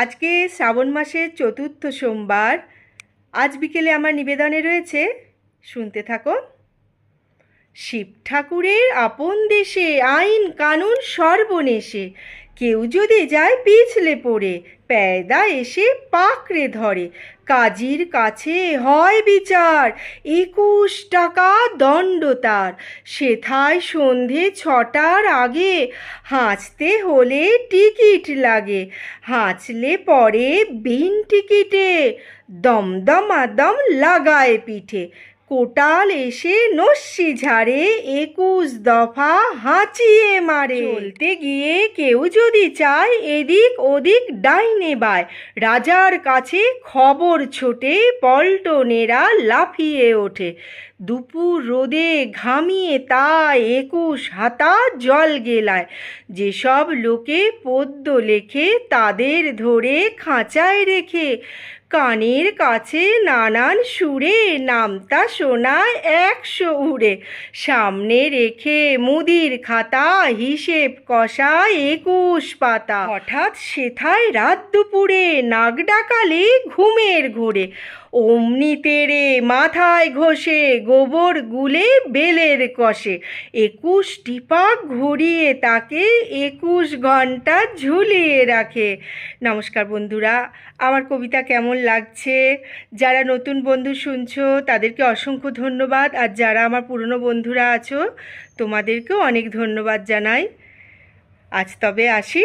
আজকে শ্রাবণ মাসের চতুর্থ সোমবার। আজ বিকেলে আমার নিবেদনে রয়েছে, শুনতে থাকো। শিব ঠাকুরের আপন দেশে আইন কানুন সর্বনেশে, কেউ যদি যায় পিছলে পড়ে, প্যায়দা এসে পাকড়ে ধরে। কাজীর কাছে হয় বিচার, 21 টাকা দণ্ড তার। সেথায় সন্ধে 6টার আগে হাঁচতে হলে টিকিট লাগে। হাঁচলে পরে বিন টিকিটে দমদমাদম লাগায় পিঠে। কোটাল এসে নস্যি ঝাড়ে, 21 দফা হাঁচিয়ে মারে। চলতে গিয়ে কেউ যদি চায় এদিক ওদিক ডাইনে বায়, রাজার কাছে খবর ছোটে, পল্টনেরা লাফিয়ে ওঠে। দুপুর রোদে ঘামিয়ে তাই 21 হাতা জল গেলায়। যেসব লোকে পদ্য লেখে তাদের ধরে খাঁচায় রেখে, কানের কাছে নানান সুরে নামতা শোনায় 100 উড়ে। সামনে রেখে মুদির খাতা হিসেব কষায় 21 পাতা। হঠাৎ সেথায় রাত দুপুরে নাক ডাকালে ঘুমের ঘোরে, অমনি তেড়ে মাথায় ঘষে গোবর গুলে বেলের কষে। 21 টিপা ঘুরিয়ে তাকে 21 ঘন্টা ঝুলিয়ে রাখে। নমস্কার বন্ধুরা, আমার কবিতা কেমন লাগছে? যারা নতুন বন্ধু শুনছো তাদেরকে অসংখ্য ধন্যবাদ, আর যারা আমার পুরনো বন্ধুরা আছো তোমাদেরকেও অনেক ধন্যবাদ জানাই। আজ তবে আসি।